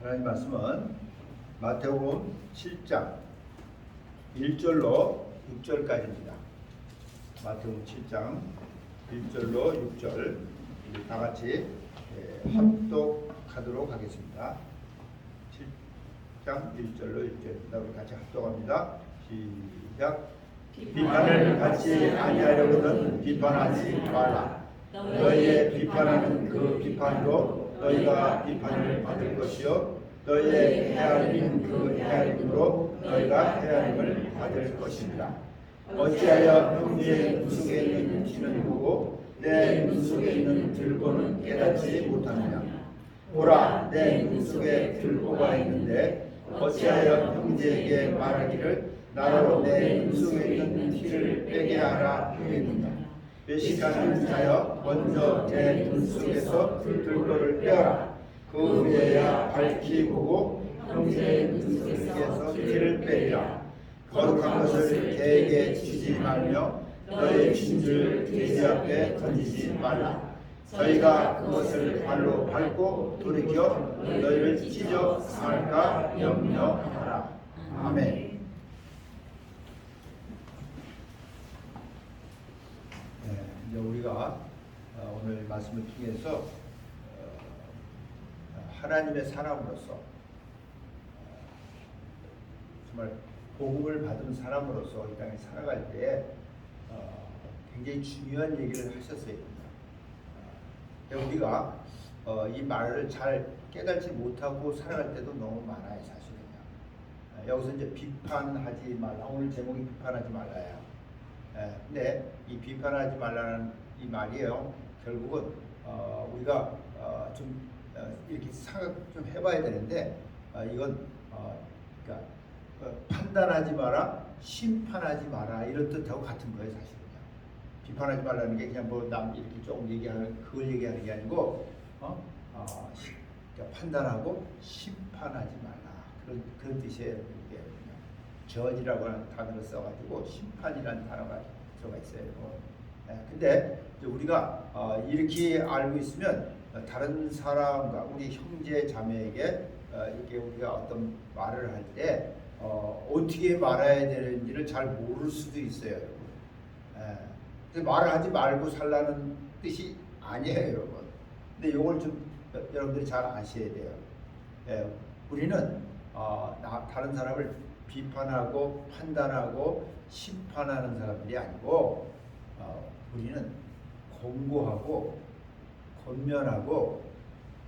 하나님 말씀은 마태복음 7장 1절로 6절까지입니다. 마태복음 7장 1절로 6절 다 같이 합독하도록 하겠습니다. 7장 1절로 6절입니다. 우리 같이 합독합니다. 시작. 비판을 받지 아니하려거든 비판하지 말라. 너희의 비판하는 그 비판으로 너희가 비판을 받을 것이요 너희의 헤아림은 그 헤아림으로 너희가 헤아림을 받을 것입니다. 어찌하여 형제의 눈 속에 있는 티는 보고 내 눈 속에 있는 들보는 깨닫지 못하느냐. 보라, 내 눈 속에 들보가 있는데 어찌하여 형제에게 말하기를 나로 내 눈 속에 있는 티를 빼게 하라 하겠느냐. 외식하는 자여 먼저 내 눈 속에서 들보를 빼어라. 그 후에야 밝히 보고 형제의 눈 속에서 티를 빼리라. 거룩한 것을 개에게 주지 말며 너의 진주를 돼지 앞에 던지지 말라. 저희가 그것을 발로 밟고 돌이켜 너희를 찢어 상할까 염려하라. 아멘. 이제 우리가 오늘 말씀을 통해서 하나님의 사람으로서 정말 복음을 받은 사람으로서 이 땅에 살아갈 때 굉장히 중요한 얘기를 하셨어요. 우리가 이 말을 잘 깨닫지 못하고 살아갈 때도 너무 많아요, 사실은요. 여기서 이제 비판하지 말라. 오늘 제목이 비판하지 말라예요. 근데 이 비판하지 말라는 이 말이에요. 결국은 우리가 좀 이렇게 생각 좀 해봐야 되는데 이건 그러니까 판단하지 마라, 심판하지 마라 이런 뜻하고 같은 거예요, 사실은요. 비판하지 말라는 게 그냥 뭐 남 이렇게 조금 얘기하는 그걸 얘기하는 게 아니고 그러니까 판단하고 심판하지 말라 그런 뜻이에요. 저지라고 하는 단어를 써가지고 심판이라는 단어가 들어가 있어요. 근데 우리가 이렇게 알고 있으면 다른 사람과 우리 형제 자매에게 이렇게 우리가 어떤 말을 할 때 어떻게 말해야 되는지를 잘 모를 수도 있어요, 여러분. 그래서 말을 하지 말고 살라는 뜻이 아니에요, 여러분. 근데 이걸 좀 여러분들이 잘 아셔야 돼요. 우리는 다른 사람을 비판하고 판단하고 심판하는 사람들이 아니고 우리는 공고하고 권면하고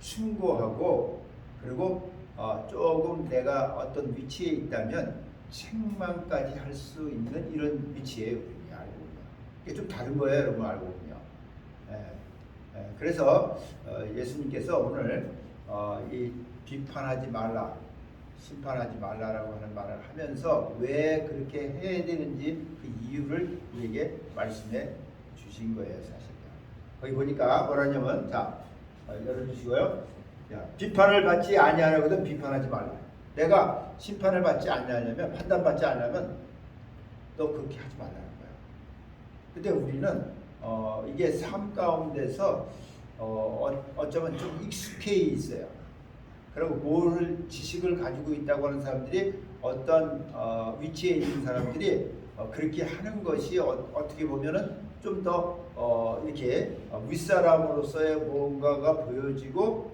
충고하고 그리고 조금 내가 어떤 위치에 있다면 책망까지 할 수 있는 이런 위치예요. 우리 알고 보면 이게 좀 다른 거예요, 여러분. 알고 보면. 그래서 예수님께서 오늘 이 비판하지 말라, 심판하지 말라라고 하는 말을 하면서 왜 그렇게 해야 되는지 그 이유를 우리에게 말씀해 주신 거예요, 사실은. 거기 보니까 뭐라냐면, 자, 열어주시고요. 자, 비판을 받지 아니하려거든 비판하지 말라. 내가 심판을 받지 않냐면, 판단받지 않으면 너 그렇게 하지 말라는 거야. 근데 우리는 이게 삶 가운데서 어쩌면 좀 익숙해 있어요. 그리고 뭘 지식을 가지고 있다고 하는 사람들이 어떤 위치에 있는 사람들이 그렇게 하는 것이 어떻게 보면은 좀 더 이렇게 윗사람으로서의 뭔가가 보여지고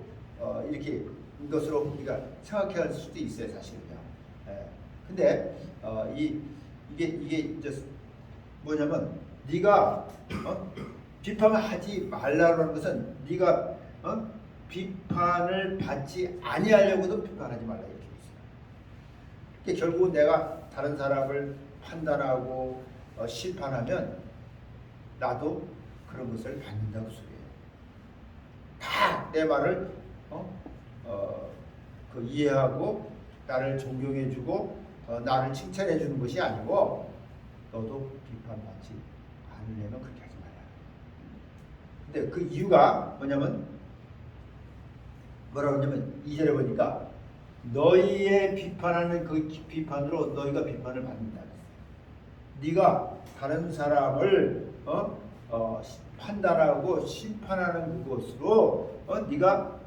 이렇게 이것으로 우리가 생각할 수도 있어요, 사실은요. 근데 이게 이제 뭐냐면 네가 비판을 하지 말라는 것은 네가 비판을 받지 아니하려고도 비판하지 말라 이렇게 있어요. 그러니까 결국은 내가 다른 사람을 판단하고 심판하면 나도 그런 것을 받는다고 소리예요. 다 내 말을 이해하고 나를 존경해주고 나를 칭찬해주는 것이 아니고 너도 비판받지 않으려면 그렇게 하지 말라. 근데 그 이유가 뭐냐면 뭐라고 하냐면 2절에 보니까 너희의 비판하는 그 비판으로 너희가 비판을 받는다. 네가 다른 사람을 판단하고 심판하는 그것으로 네가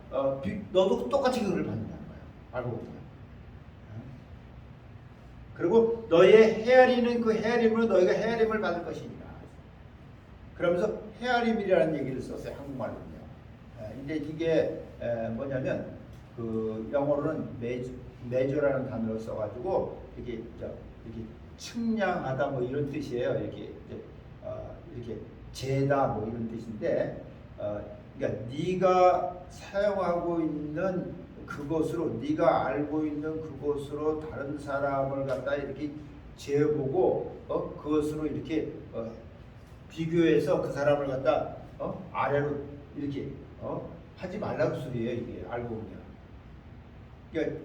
너도 똑같이 그걸 받는다는 거야. 알고 보니까. 그리고 너의 헤아리는 그 헤아림으로 너희가 헤아림을 받을 것이니라. 그러면서 헤아림이라는 얘기를 썼어요. 한국말로는요. 이제 이게 뭐냐면 그 영어로는 measure라는 단어를 써가지고 이렇게 측량하다 뭐 이런 뜻이에요. 이렇게 재다 뭐 이런 뜻인데, 그러니까 네가 사용하고 있는 그것으로, 네가 알고 있는 그것으로 다른 사람을 갖다 이렇게 재보고 그것으로 이렇게 비교해서 그 사람을 갖다 아래로 이렇게 하지 말라고 소리예요. 이게 알고 보면. 그러니까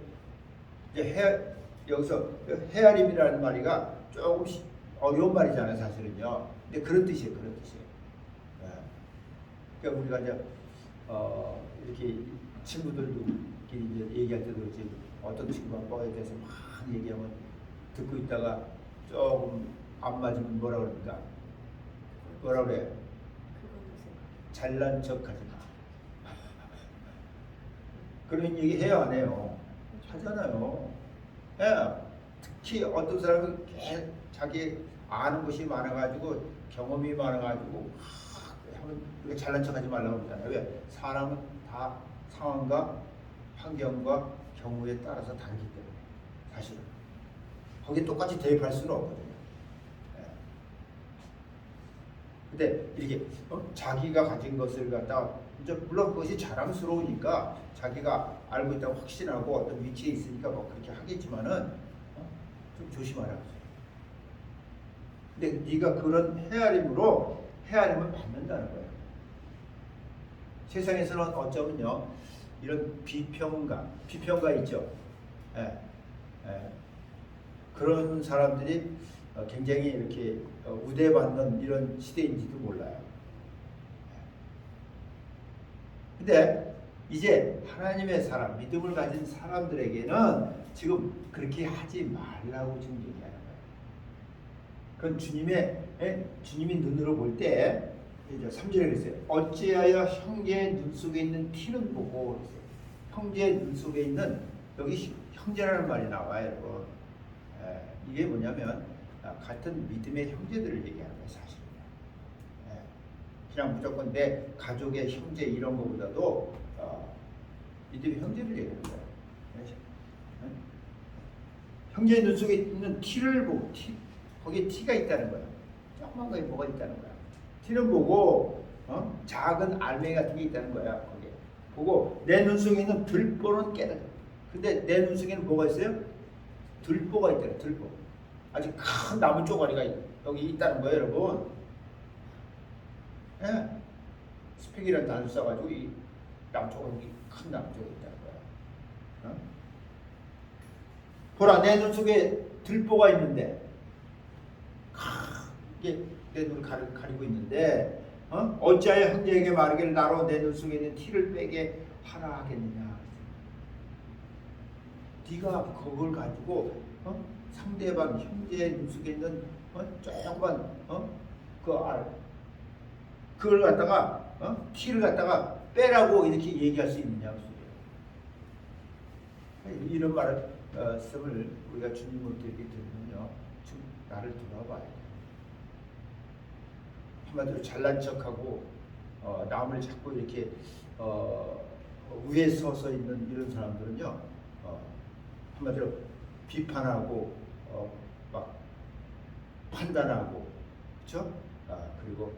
이제 여기서 헤아림이라는 말이가 조금씩 어려운 말이잖아요, 사실은요. 근데 그런 뜻이에요, 그런 뜻이에요. 그러니까 우리가 이제 이렇게 친구들도 이제 얘기할 때도 그렇지, 어떤 친구가 뭐에 대해서 막 얘기하면 듣고 있다가 조금 안 맞으면 뭐라 그럽니까? 뭐라 그래? 잘난 척 하지 마. 그런 얘기 해요, 안 해요? 하잖아요. 예. 특히 어떤 사람은 자기 아는 것이 많아가지고 경험이 많아가지고 우리가 잘난 척하지 말라고 그러잖아요. 왜? 사람은 다 상황과 환경과 경우에 따라서 다르기 때문에 사실은 거기에 똑같이 대입할 수는 없거든요. 예. 근데 이렇게 자기가 가진 것을 갖다 이제 물론 그것이 자랑스러우니까 자기가 알고 있다고 확신하고 어떤 위치에 있으니까 뭐 그렇게 하겠지만은 좀 조심하라고. 근데 네가 그런 헤아림으로 헤아림을 받는다는 거예요. 세상에서는 어쩌면요 이런 비평가 있죠. 예. 그런 사람들이 굉장히 이렇게 우대받는 이런 시대인지도 몰라요. 근데 이제 하나님의 사람, 믿음을 가진 사람들에게는 지금 그렇게 하지 말라고 지금 얘기하는 거예요. 그건 주님이 눈으로 볼 때, 이제 3절에 그랬어요. 어찌하여 형제의 눈 속에 있는 티는 보고 그랬어요. 형제의 눈 속에 있는, 여기 형제라는 말이 나와요, 여러분. 이게 뭐냐면 같은 믿음의 형제들을 얘기하는 거예요, 사실. 그냥 무조건 내 가족의 형제 이런 거보다도 믿음의 형제를 얘기하는 거예요. 형제의 눈 속에 있는 티를 보고, 거기에 티가 있다는 거예요. 조그만 거에 뭐가 있다는 거야. 티는 보고 작은 알맹이 같은 게 있다는 거야. 거기에 보고 내 눈 속에 있는 들보는 깨달아. 근데 내 눈 속에는 뭐가 있어요? 들보가 있다는 거예요. 들보. 아주 큰 나무 쪼가리가 여기 있다는 거예요, 여러분. 예. 스펙이라는 단어 써가지고 이 나무 쪼가리, 큰 나무 쪼가리 있다는 거야. 보라, 내 눈 속에 들보가 있는데, 이게 내 눈을 가리고 있는데, 어찌하여 형제에게 말하기를 나로 내 눈 속에 있는 티를 빼게 하라 하겠느냐. 네가 그걸 가지고 상대방 형제의 눈 속에 있는 조그만 그걸 갖다가 티를 갖다가 빼라고 이렇게 얘기할 수 있느냐고 소리예요. 이런 말씀을 우리가 주님으로부터 이렇게 들으면요, 좀 나를 돌아봐야 돼. 한마디로 잘난 척하고 남을 자꾸 이렇게 위에 서서 있는 이런 사람들은요, 한마디로 비판하고 막 판단하고, 그렇죠? 그리고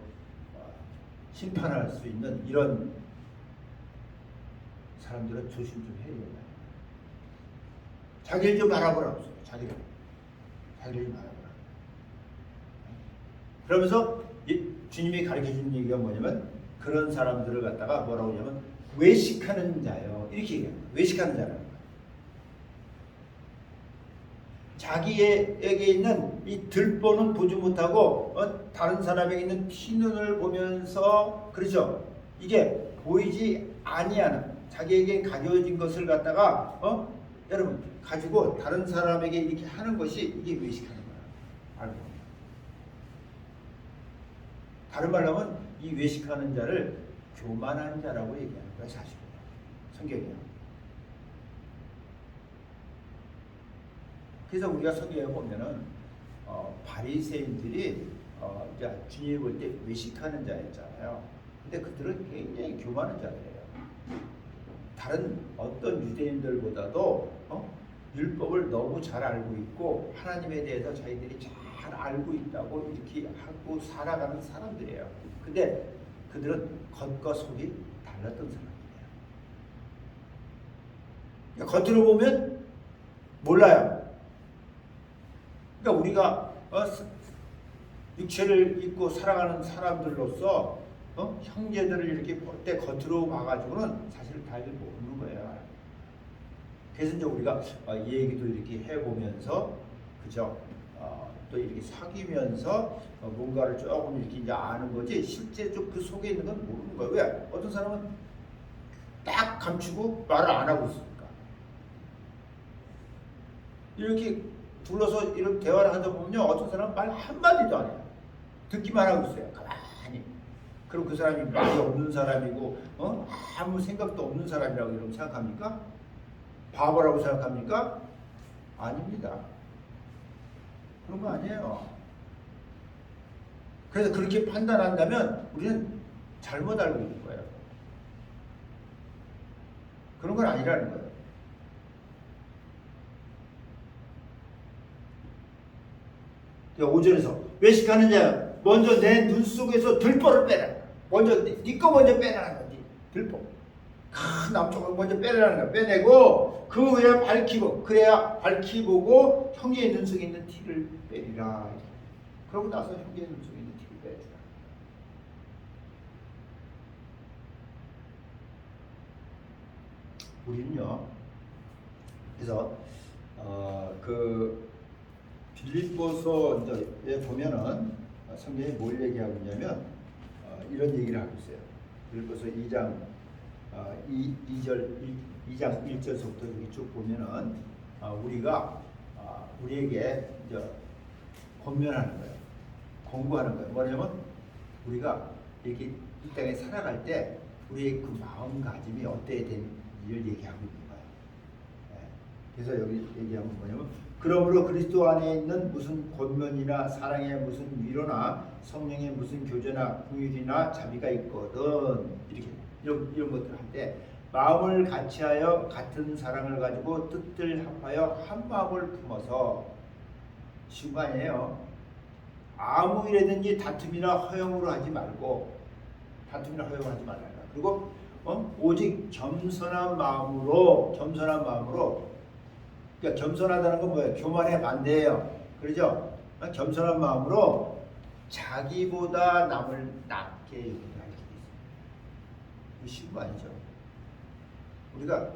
심판할 수 있는 이런 사람들은 조심 좀 해야 된다. 자기를 좀 알아보라고. 자기를 좀 알아보라. 그러면서 주님이 가르쳐주는 얘기가 뭐냐면, 그런 사람들을 갖다가 뭐라고 하냐면 외식하는 자요, 이렇게 얘기합니다. 외식하는 자라는 거예요. 자기에게 있는 이 들보는 보지 못하고 다른 사람에게 있는 티눈을 보면서, 그렇죠? 이게 보이지 아니하는, 자기에게 가져진 것을 갖다가 여러분 가지고 다른 사람에게 이렇게 하는 것이, 이게 외식하는 거야. 알고. 다른 말로 하면 이 외식하는 자를 교만한 자라고 얘기하는 거야, 사실은. 성경이요. 그래서 우리가 성경에 보면은 바리새인들이 이제 주님이 볼 때 외식하는 자였잖아요. 근데 그들은 굉장히 교만한 자들이에요. 다른 어떤 유대인들보다도 율법을 너무 잘 알고 있고 하나님에 대해서 자기들이 잘 알고 있다고 이렇게 하고 살아가는 사람들이에요. 근데 그들은 겉과 속이 달랐던 사람들이에요. 그러니까 겉으로 보면 몰라요. 그러니까 우리가 육체를 입고 살아가는 사람들로서 형제들을 이렇게 볼 때 겉으로 봐가지고는 사실 다 모르는 거예요. 그래서 이제 우리가 이 얘기도 이렇게 해보면서 그죠? 또 이렇게 사귀면서 뭔가를 조금 이렇게 이제 아는 거지 실제 좀 그 속에 있는 건 모르는 거예요. 왜? 어떤 사람은 딱 감추고 말을 안 하고 있으니까. 이렇게 둘러서 이런 대화를 하다 보면요, 어떤 사람은 말 한마디도 안 해요. 듣기만 하고 있어요. 가만히. 그럼 그 사람이 말이 없는 사람이고 아무 생각도 없는 사람이라고 여러분 생각합니까? 바보라고 생각합니까? 아닙니다. 그런 거 아니에요. 그래서 그렇게 판단한다면 우리는 잘못 알고 있는 거예요. 그런 건 아니라는 거예요. 5절에서 외식하는 자 먼저 내 눈 속에서 들보를 빼라. 먼저 네 거 먼저 빼라는 거지. 들보. 큰 남쪽을 먼저 빼라는 거야. 빼내고 그 후에 밝히고 그래야 밝히보고 형제의 눈 속에 있는 티를 빼리라. 그러고 나서 형제의 눈 속에 있는 티를 빼주라. 우리는요. 그래서 그 빌립보서 이제 보면은 성경이 뭘 얘기하고 있냐면 이런 얘기를 하고 있어요. 빌립보서 2장 2장 1절부터 여기 쭉 보면은 우리가 우리에게 이제 권면하는 거예요. 공부하는 거예요. 뭐냐면 우리가 이렇게 이 땅에 살아갈 때 우리의 그 마음가짐이 어때야 되는지를 얘기하고 있는 거예요. 그래서 여기 얘기하면 뭐냐면 그러므로 그리스도 안에 있는 무슨 권면이나 사랑의 무슨 위로나 성령의 무슨 교제나 긍휼이나 자비가 있거든 이렇게 이런 것들 할 때 마음을 같이하여 같은 사랑을 가지고 뜻을 합하여 한 마음을 품어서 쉬운 거 아니에요. 아무 일에든지 다툼이나 허용으로 하지 말고 그리고 오직 겸손한 마음으로 그러니까 겸손하다는 건 뭐예요? 교만의 반대예요. 그렇죠? 겸손한 마음으로 자기보다 남을 낮게 여기라 이렇게 있어요. 이거 쉬운 거 아니죠? 우리가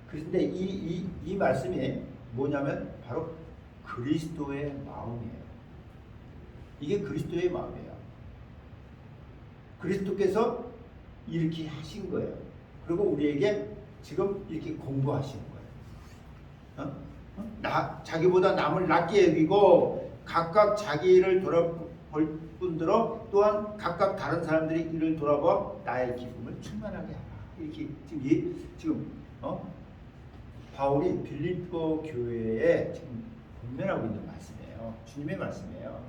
그런데 이 말씀이 뭐냐면 바로 그리스도의 마음이에요. 이게 그리스도의 마음이에요. 그리스도께서 이렇게 하신 거예요. 그리고 우리에게 지금 이렇게 공부하시는 거예요. 자기보다 남을 낮게 여기고 각각 자기 일을 돌아볼 뿐더러 또한 각각 다른 사람들이 이를 돌아봐 나의 기쁨을 충만하게 하라. 이렇게 지금 바울이 빌립보 교회에 지금 권면하고 있는 말씀이에요. 주님의 말씀이에요.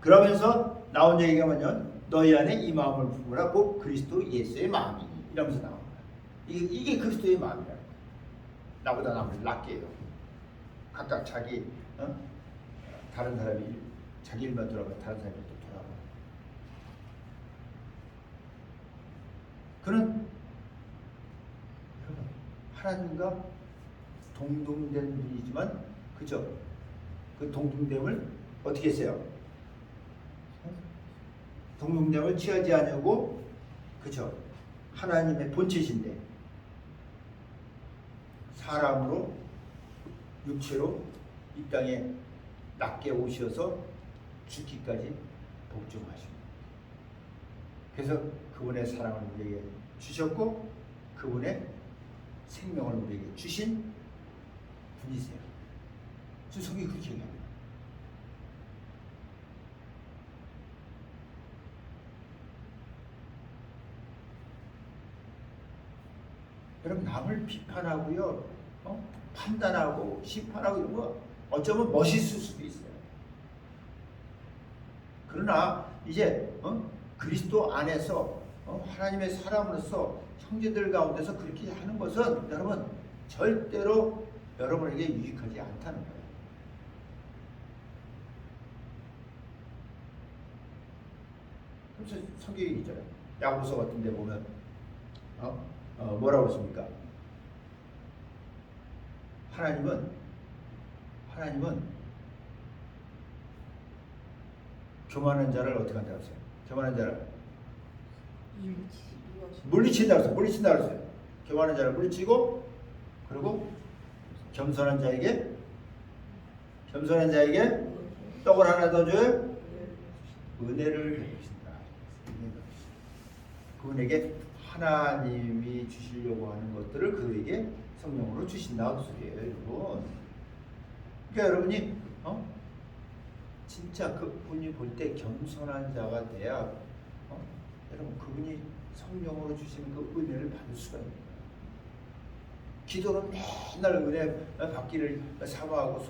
그러면서 나온 얘기가 뭐냐면 너희 안에 이 마음을 품으라 곧 그리스도 예수의 마음이 이러면서 나온 거야. 이게 그리스도의 마음이라는 거야. 나보다 남을 낮게 해요. 각각 자기 다른 사람이 자기 일만 돌아가 다른 사람이 또 돌아가. 그는 하나님과 동등된 분이지만 그죠? 그 동등됨을 어떻게 했어요? 동등됨을 취하지 않으고 그죠? 하나님의 본체신데 사람으로 육체로 이 땅에 낮게 오셔서 죽기까지 복종하십니다. 그래서 그분의 사랑을 우리에게 주셨고 그분의 생명을 우리에게 주신 분이세요. 성경이 그렇게 얘기합니다. 여러분 남을 비판하고요, 판단하고 심판하고 이런 거 어쩌면 멋있을 수도 있어요. 그러나 이제 그리스도 안에서 하나님의 사람으로서 형제들 가운데서 그렇게 하는 것은 여러분 절대로 여러분에게 유익하지 않다는 거예요. 그래서 성경이 있잖아요. 야고보서 같은 데 보면 뭐라고 했습니까? 하나님은 교만한 자를 어떻게 한다고 했어요? 교만한 자를 물리친다고 했어요. 물리친다고 했어요. 교만한 자를 물리치고 그리고 겸손한 자에게 떡을 하나 더 줘요. 은혜를 베푸신다. 그분에게 하나님이 주시려고 하는 것들을 그에게 성령으로 주신다 그 소리예요, 여러분. 그러니까 여러분이 진짜 그분이 볼 때 겸손한 자가 돼야 여러분 그분이 성령으로 주시는 그 은혜를 받을 수가 있는 거예요. 기도는 맨날 은혜 받기를 사모하고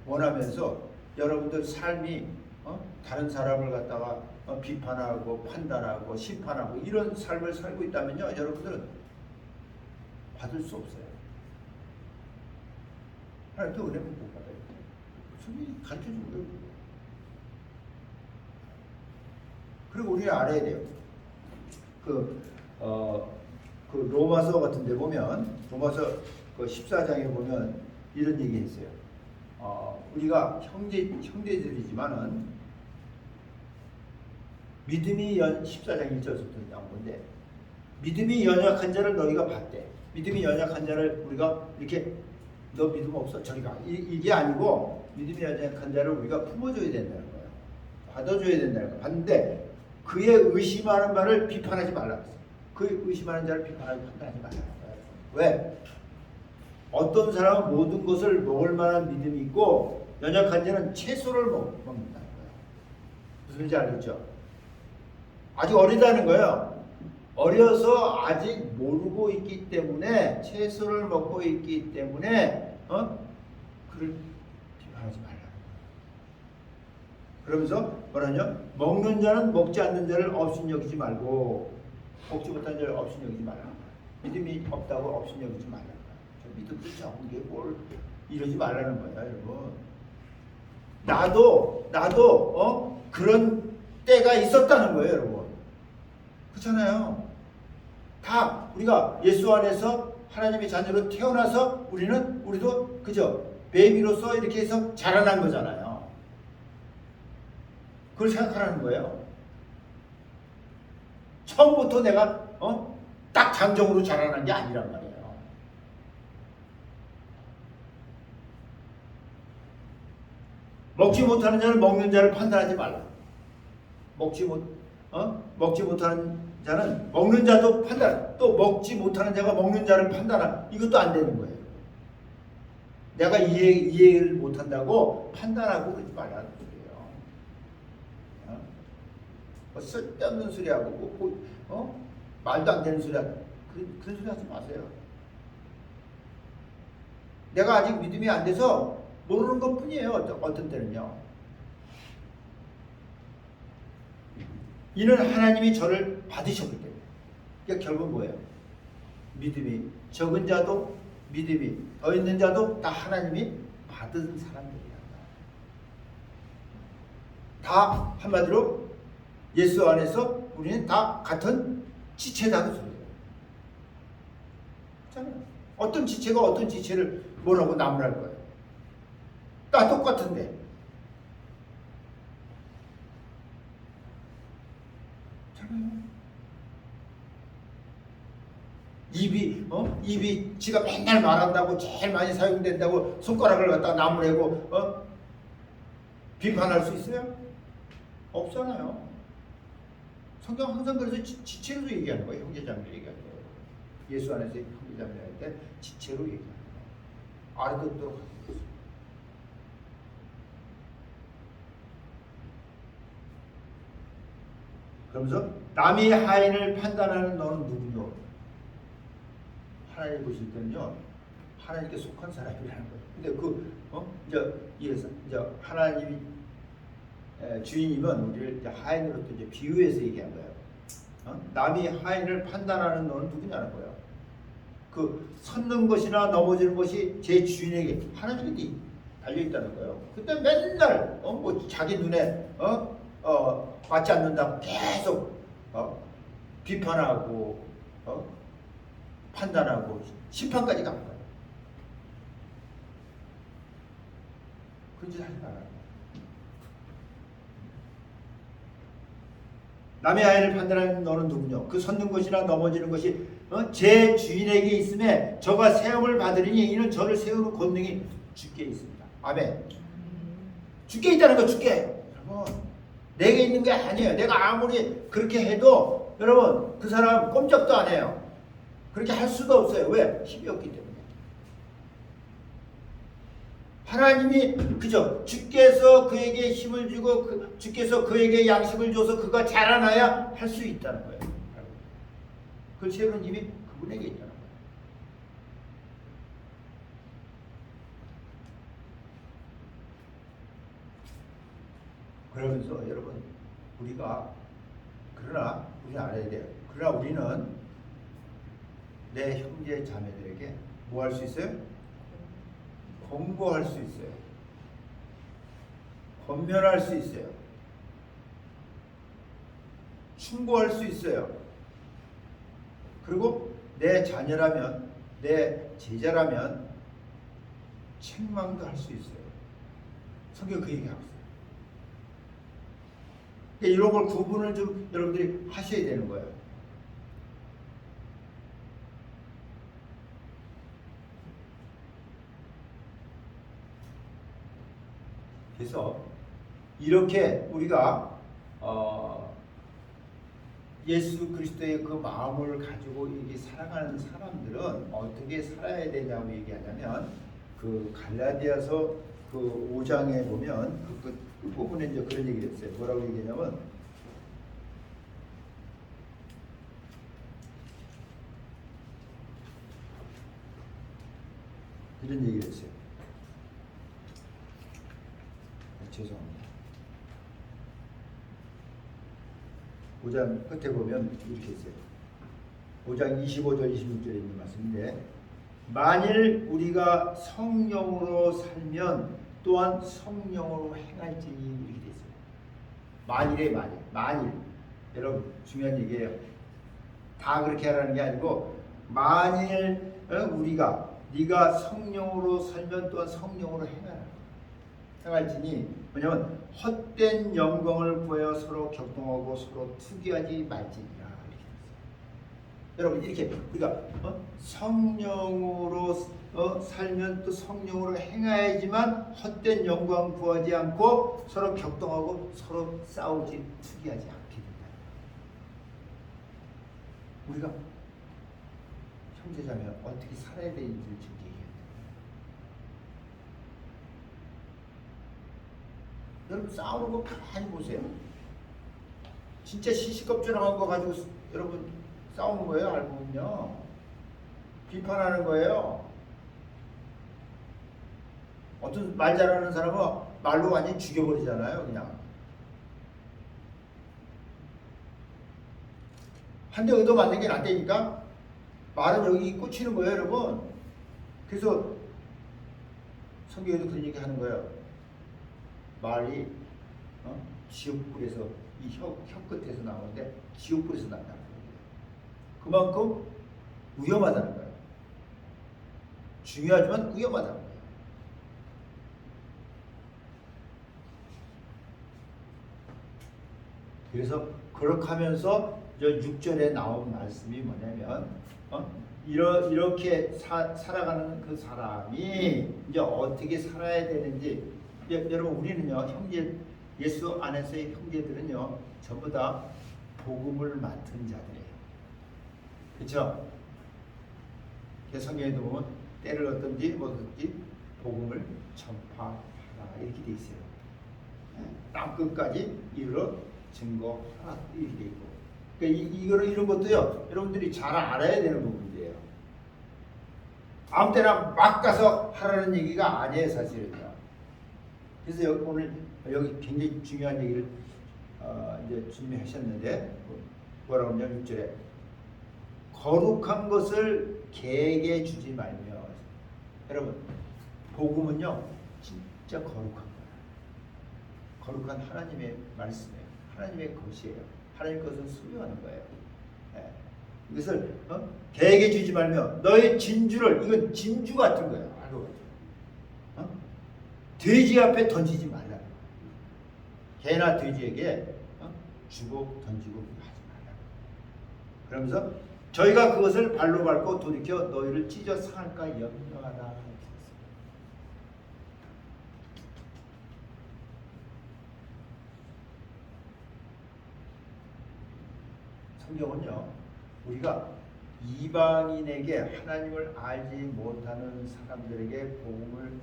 원하면서 여러분들 삶이 다른 사람을 갖다가 비판하고 판단하고 심판하고 이런 삶을 살고 있다면요, 여러분들은 받을 수 없어요. 하나님도 은혜를 못 받아요. 성경이 가르쳐준 거예요. 그리고 우리가 알아야 돼요. 그 로마서 같은 데 보면, 로마서 그 14장에 보면 이런 얘기 했어요. 우리가 형제들이지만은 믿음이 14장 1절부터 나온 건데, 믿음이 연약한 자를 너희가 봤대. 믿음이 연약한 자를 우리가 이렇게 너 믿음 없어? 저리 가. 이게 아니고 믿음이 연약한 자를 우리가 품어줘야 된다는 거예요. 받아줘야 된다는 거예요. 봤는데 그의 의심하는 말을 비판하지 말라. 그 의심하는 자를 비판하지 판단하지 말라. 왜? 어떤 사람은 모든 것을 먹을 만한 믿음이 있고 연약한 자는 채소를 먹는다는 거예요. 무슨 말인지 알겠죠? 아직 어리다는 거예요. 어려서 아직 모르고 있기 때문에 채소를 먹고 있기 때문에 그를 비판하지 말라. 그러면서 뭐라냐? 먹는 자는 먹지 않는 자를 업신여기지 말고 먹지 못하는 자를 업신여기지 말라. 믿음이 없다고 업신여기지 말라. 저 믿음 그렇지 않은 게 뭘 이러지 말라는 거야, 여러분. 나도 그런 때가 있었다는 거예요, 여러분. 그렇잖아요. 다 우리가 예수 안에서 하나님의 자녀로 태어나서 우리도 그죠? 베이비로서 이렇게 해서 자라난 거잖아요. 그걸 생각하라는 거예요. 처음부터 내가 딱 장정으로 자라난 게 아니란 말이에요. 먹지 못하는 자는 먹는 자를 판단하지 말라. 먹지 못하는 자는 먹는 자도 판단, 또 먹지 못하는 자가 먹는 자를 판단하, 이것도 안 되는 거예요. 내가 이해를 못한다고 판단하고 그러지 말라는 소리예요. 쓸데없는 소리하고 말도 안 되는 소리하고 그런 소리 하지 마세요. 내가 아직 믿음이 안 돼서 모르는 것 뿐이에요. 어떤 때는요. 이는 하나님이 저를 받으셨기 때문에. 그러니까 결국은 뭐예요? 믿음이 적은 자도 믿음이 더 있는 자도 다 하나님이 받은 사람들이야. 다 한마디로 예수 안에서 우리는 다 같은 지체다는 소리예요. 그렇잖아요. 어떤 지체가 어떤 지체를 뭐라고 나무랄 거예요? 다 똑같은데. 입이 지가 맨날 말한다고 제일 많이 사용된다고 손가락을 갖다 나무래고 비판할 수 있어요? 없잖아요. 성경 항상 그래서 지체로 얘기하는 거예요. 형제자매 얘기하는 거예요. 예수 안에서 형제자매 할 때 지체로 얘기하는 거예요. 알아듣도록 하는 거예요. 그러면서 남의 하인을 판단하는 너는 누구냐? 하나님 보실 때는요, 하나님께 속한 사람이라는 거예요. 근데 이제 하나님이 주인님은 우리를 이제 하인으로 또 이제 비유해서 얘기한 거예요. 남이 하인을 판단하는 너는 누구냐는 거예요. 그 섰는 것이나 넘어지는 것이 제 주인에게 하나님께 달려 있다는 거예요. 그때 맨날 뭐 자기 눈에 맞지 않는다고 계속 비판하고 판단하고 심판까지 간 거예요. 그런 짓 하지 말아요. 남의 아이를 판단하는 너는 누구냐? 그 섰는 것이나 넘어지는 것이 제 주인에게 있음에 저가 세움을 받으리니 이는 저를 세우는 권능이 주께 있습니다. 아멘. 주께 있다는 거 주께. 여러분 내게 있는 게 아니에요. 내가 아무리 그렇게 해도 여러분 그 사람 꼼짝도 안 해요. 그렇게 할 수도 없어요. 왜? 힘이 없기 때문에. 하나님이 그죠? 주께서 그에게 힘을 주고 주께서 그에게 양식을 줘서 그가 자라나야 할 수 있다는 거예요. 그 세우는 힘이 그분에게 있다는 거예요. 그러면서 여러분 우리가 그러나 우리는 알아야 돼요. 그러나 우리는 내 형제 자매들에게 뭐 할 수 있어요? 권고할 수 있어요. 권면할 수 있어요. 충고할 수 있어요. 그리고 내 자녀라면, 내 제자라면 책망도 할 수 있어요. 성경 그 얘기하고 있어요. 그러니까 이런 걸 구분을 좀 여러분들이 하셔야 되는 거예요. 그래서 이렇게 우리가 예수 그리스도의 그 마음을 가지고 이렇게 살아가는 사람들은 어떻게 살아야 되냐고 얘기하자면 그 갈라디아서 그 5장에 보면 그 부분에 이제 그런 얘기를 했어요. 뭐라고 얘기하냐면 이런 얘기를 했어요. 죄송합니다. 5장 끝에 보면 이렇게 있어요. 5장 25절 26절에 있는 말씀인데 만일 우리가 성령으로 살면 또한 성령으로 행할지니 이렇게 돼 있어요. 만일에 만일 여러분 중요한 얘기예요. 다 그렇게 하라는 게 아니고 만일 네가 성령으로 살면 또한 성령으로 행할지니 뭐냐면 헛된 영광을 구하여 서로 격동하고 서로 투기하지 말지니라 이렇게 됐어요. 여러분 이렇게 우리가 성령으로 살면 또 성령으로 행해야지만 헛된 영광 구하지 않고 서로 격동하고 서로 싸우지 투기하지 않게 된다. 우리가 형제자매 어떻게 살아야 되는지를 지금 얘기해요. 여러분 싸우는 거 가만히 보세요. 진짜 시시껍질한 거 가지고 여러분 싸우는 거예요. 알고 보면요. 비판하는 거예요. 어떤 말 잘하는 사람은 말로 완전히 죽여버리잖아요. 그냥 한 대 얻어 맞는 게 낫다니까. 말은 여기 꽂히는 거예요, 여러분. 그래서 성경에도 그런 얘기 하는 거예요. 말이 지옥불에서 이 혀 끝에서 나오는데 지옥불에서 난다는 거예요. 그만큼 위험하다는 거예요. 중요하지만 위험하다는 거예요. 그래서 그렇게 하면서 6절에 나온 말씀이 뭐냐면 이렇게 살아가는 그 사람이 이제 어떻게 살아야 되는지 여러분 우리는요 예수 안에서의 형제들은요 전부 다 복음을 맡은 자들이에요. 그렇죠? 성경에도 보면 때를 얻든지 뭐든지 복음을 전파하라 이렇게 돼 있어요. 땅 끝까지 이르러 증거하라 이렇게 돼 있고. 그러니까 이런 것도요 여러분들이 잘 알아야 되는 부분이에요. 아무 때나 막 가서 하라는 얘기가 아니에요, 사실은요. 그래서 오늘 여기 굉장히 중요한 얘기를 이제 주님이 하셨는데 뭐라고 하냐면 6절에 거룩한 것을 개에게 주지 말며. 여러분, 복음은요 진짜 거룩한 거예요. 거룩한 하나님의 말씀이에요. 하나님의 것이에요. 하나님 것은 소유하는 거예요. 네. 이것을 개에게 주지 말며 너의 진주를, 이건 진주 같은 거예요. 알고 돼지 앞에 던지지 말라. 개나 돼지에게 주고 던지고 하지 말라. 그러면서 저희가 그것을 발로 밟고 돌이켜 너희를 찢어 상할까 염려하라. 성경은요, 우리가 이방인에게 하나님을 알지 못하는 사람들에게 복음을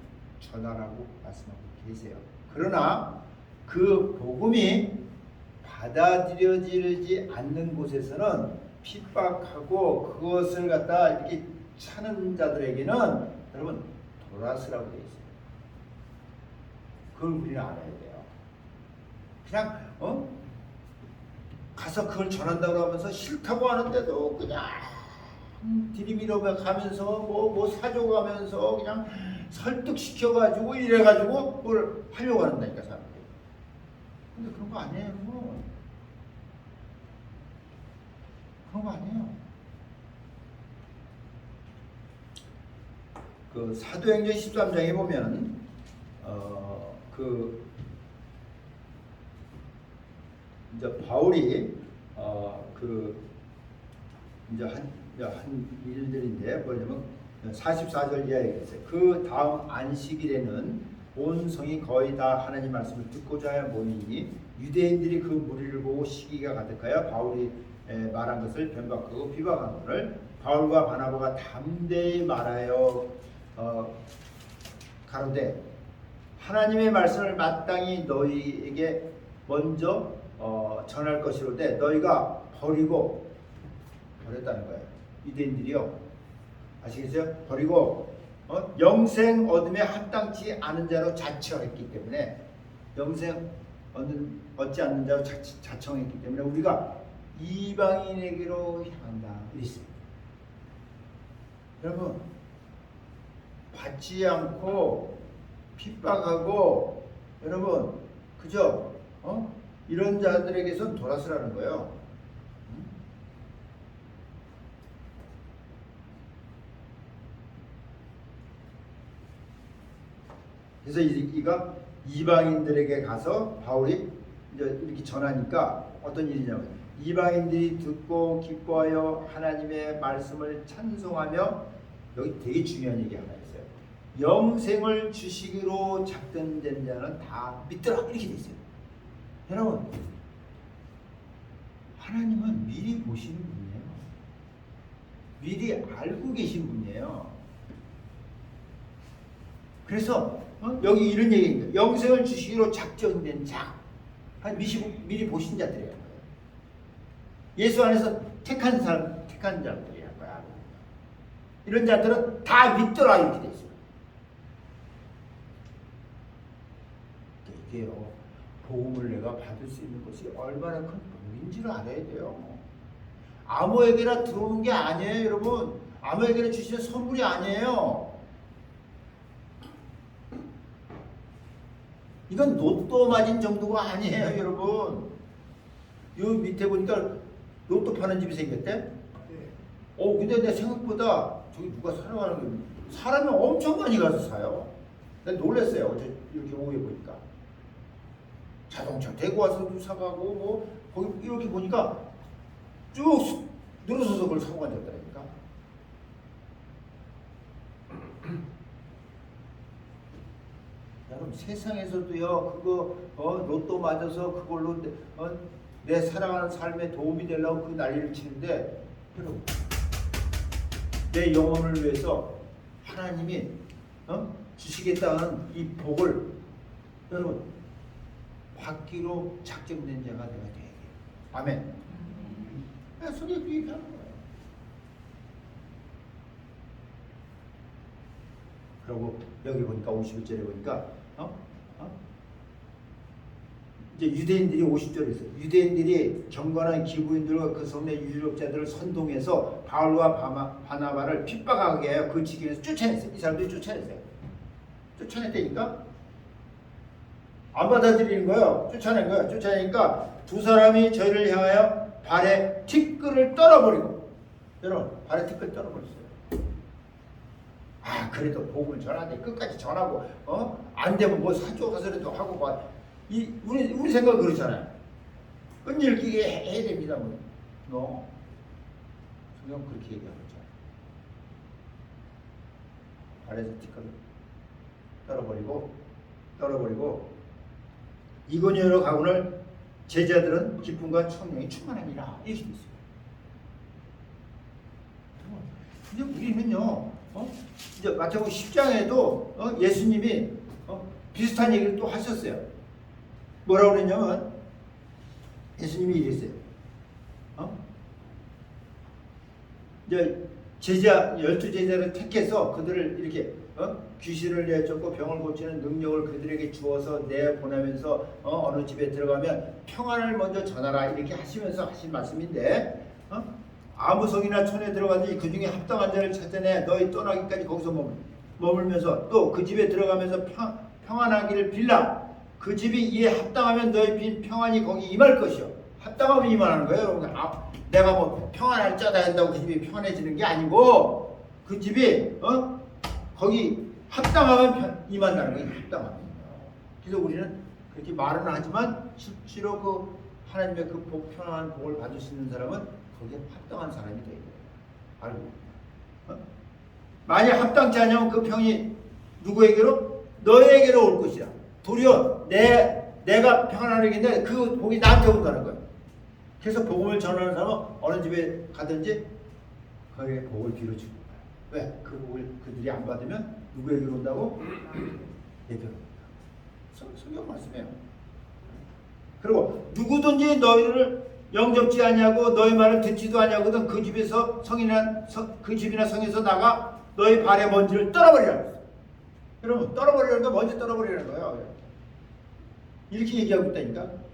전하라고 말씀하고 계세요. 그러나 그 복음이 받아들여지지 않는 곳에서는 핍박하고 그것을 갖다 이렇게 차는 자들에게는 여러분 도라스라고 되어 있어요. 그걸 우리는 알아야 돼요. 그냥 가서 그걸 전한다고 하면서 싫다고 하는데도 그냥 들이밀어 가면서 뭐 사줘가면서 그냥 설득시켜가지고 이래가지고 그걸 하려고 한다니까 사람들이. 근데 그런 거 아니에요. 그런 거 아니에요. 그 사도행전 13장에 보면 이제 바울이 이제 한 일들인데 뭐냐면 44절 이하에 있어요. 그 다음 안식일에는 온 성이 거의 다 하나님 말씀을 듣고자 하여 모이니 유대인들이 그 무리를 보고 시기가 가득하여 바울이 말한 것을 변박하고 비방하거늘 바울과 바나바가 담대히 말하여 가로되 하나님의 말씀을 마땅히 너희에게 먼저 전할 것이로되 너희가 버렸다는 거예요. 유대인들이요. 아시겠어요? 버리고 영생 얻음에 합당치 않은 자로 자처했기 때문에 영생 얻지 않는 자로 자청했기 때문에 우리가 이방인에게로 향한다. 이랬습니다. 여러분, 받지 않고 핍박하고 여러분 그죠? 이런 자들에게선 도라스라는 거예요. 그래서 이가 이방인들에게 가서 바울이 이제 이렇게 전하니까 어떤 일이냐면 이방인들이 듣고 기뻐하여 하나님의 말씀을 찬송하며, 여기 되게 중요한 얘기 하나 있어요. 영생을 주시기로 작정된 자는 다 믿더라, 이렇게 돼 있어요. 여러분, 하나님은 미리 보시는 분이에요. 미리 알고 계신 분이에요. 그래서 여기 이런 얘기입니다. 영생을 주시기로 작정된 자, 미리 보신 자들이에요. 예수 안에서 택한 자들이야 거야. 이런 자들은 다 믿더라, 이렇게 돼 있어요. 이게요, 복음을 내가 받을 수 있는 것이 얼마나 큰 복인지를 알아야 돼요. 아무에게나 들어오는 게 아니에요, 여러분. 아무에게나 주시는 선물이 아니에요. 이건 로또 맞은 정도가 아니에요, 여러분. 요 밑에 보니까 로또 파는 집이 생겼대? 근데 내 생각보다 저기 누가 사러 가는 게 사람이 엄청 많이 가서 사요. 내가 놀랐어요. 어제 이렇게 오해 보니까. 자동차 대고 와서도 사가고 뭐 거기 이렇게 보니까 쭉 늘어서서 그걸 사고 간다니까. 여러분, 세상에서도요 그거 로또 맞아서 그걸로 내 살아가는 삶에 도움이 되려고 그 난리를 치는데, 여러분, 내 영혼을 위해서 하나님이 주시겠다는 이 복을 여러분 받기로 작정된 자가 되어야 돼요. 아멘. 소리 얘기하는 거예요. 그리고 여기 보니까 51절에 보니까 이제 유대인들이 50절에 있어요. 유대인들이 경건한 기부인들과 그 성내 유력자들을 선동해서 바울과 바나바를 핍박하게 해요. 그 지경에서 쫓아냈어요. 이 사람들이 쫓아냈어요. 쫓아냈다니까? 안 받아들이는 거예요. 쫓아낸 거예요. 쫓아내니까 두 사람이 저희를 향하여 발에 티끌을 떨어버리고, 여러분 발에 티끌 떨어버렸어요. 아, 그래도 복음을 전하는데 끝까지 전하고 안 되면 뭐 사줘 가서라도 하고 우리 생각은 그렇잖아요. 끈질기게 해야 됩니다. 뭐 성경 그렇게 얘기하고 있잖아요. 발에서 티끌을 떨어버리고 이고니오로 가고는 제자들은 기쁨과 청량이 충만하니라 이렇게 있어요. 이제 우리는요, 이제 마태복음 10장에도 예수님이 비슷한 얘기를 또 하셨어요. 뭐라고 그랬냐면 예수님이 이랬어요. 이제 제자 12제자를 택해서 그들을 이렇게 귀신을 내쫓고 병을 고치는 능력을 그들에게 주어서 내보내면서 어느 집에 들어가면 평안을 먼저 전하라 이렇게 하시면서 하신 말씀인데 아무 성이나 촌에 들어가든지 그 중에 합당한 자를 찾아내 너희 떠나기까지 거기서 머물면서 또 그 집에 들어가면서 평안하기를 빌라. 그 집이 이에 합당하면 너희 빈 평안이 거기 임할 것이요. 합당하면 임하는 거예요. 내가 뭐 평안할 자다 한다고 그 집이 평안해지는 게 아니고 그 집이 거기 합당하면 임한다는 거예요. 합당하면. 그래서 우리는 그렇게 말은 하지만 실제로 그 하나님의 그 평안한 복을 받을 수 있는 사람은 거기에 합당한 사람이 돼요. 알고. 만약 합당치 않으면 그 평이 누구에게로? 너에게로 올 것이야. 도리어 내가 평안하겠는데 그 복이 나한테 온다는 거예요. 그래서 복음을 전하는 사람은 어느 집에 가든지 거기에 복을 빌어주는 거예요. 왜? 그 복을 그들이 안 받으면 누구에게로 온다고? 내게로 온다. 성경 말씀이에요. 그리고 누구든지 너희를 영접지 아니하고 너희 말을 듣지도 아니하거든 그 집에서 그 집이나 성에서 나가 너희 발에 먼지를 떨어버리라. 여러분 떨어버리라는 거 먼지 떨어버리라는 거예요. 이렇게 얘기하고 있다니까.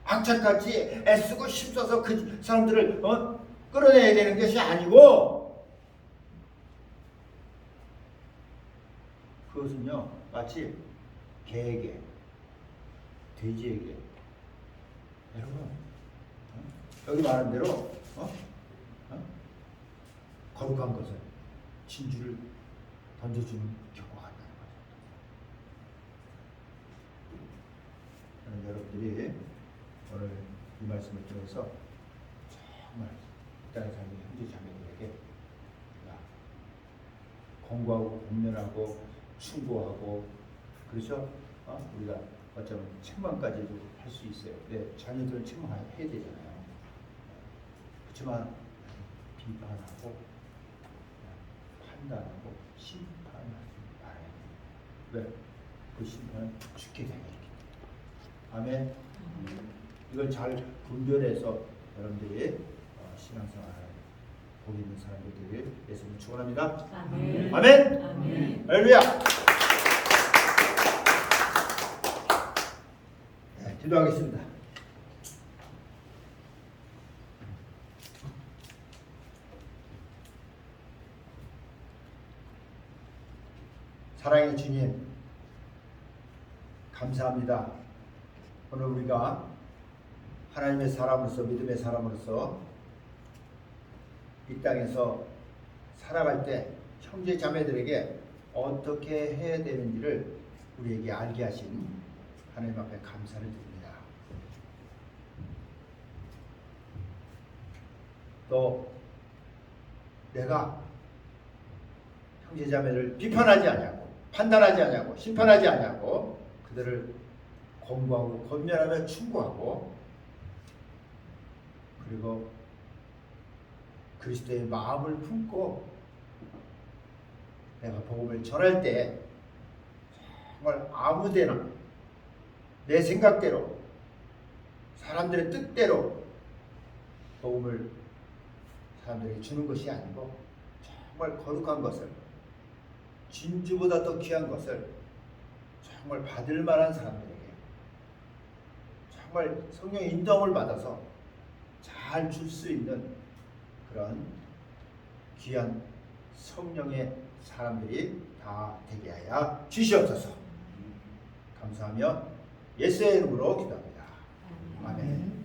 악착같이 애쓰고 힘써서 그 사람들을 끌어내야 되는 것이 아니고 그것은요 마치 개에게 돼지에게 여러분 여기 말한 대로 거룩한 것을 진주를 던져주는 경우가 같다는 거죠. 저는 여러분들이 오늘 이 말씀을 통해서 정말 이 땅에 사는 형제 자매들에게 공부하고 공면하고 충고하고 그렇죠? 우리가 어쩌면 책망까지도 할 수 있어요. 네, 자녀들은 책망해야 되잖아요. 그렇지만 비판하고 판단하고 심판하지 말아야 돼요. 왜? 그 심판은 죽게 되니까. 아멘. 이걸 잘 분별해서 여러분들이 신앙생활을 복 있는 사람들 되길 예수님 축원합니다. 아멘. 아멘. 아멘. 할렐루야. 네, 기도하겠습니다. 사랑의 주님, 감사합니다. 오늘 우리가 하나님의 사람으로서 믿음의 사람으로서 이 땅에서 살아갈 때 형제 자매들에게 어떻게 해야 되는지를 우리에게 알게 하신 하나님 앞에 감사를 드립니다. 또 내가 형제 자매를 비판하지 않냐고 판단하지 않냐고 심판하지 않냐고 그들을 공부하고 권면하며 충고하고 그리고 그리스도의 마음을 품고 내가 복음을 전할 때 정말 아무데나 내 생각대로 사람들의 뜻대로 복음을 사람들에게 주는 것이 아니고 정말 거룩한 것을, 진주보다 더 귀한 것을 정말 받을 만한 사람들에게 정말 성령의 인도함을 받아서 잘 줄 수 있는 그런 귀한 성령의 사람들이 다 되게 하여 주시옵소서. 감사하며 예수의 이름으로 기도합니다. 아멘.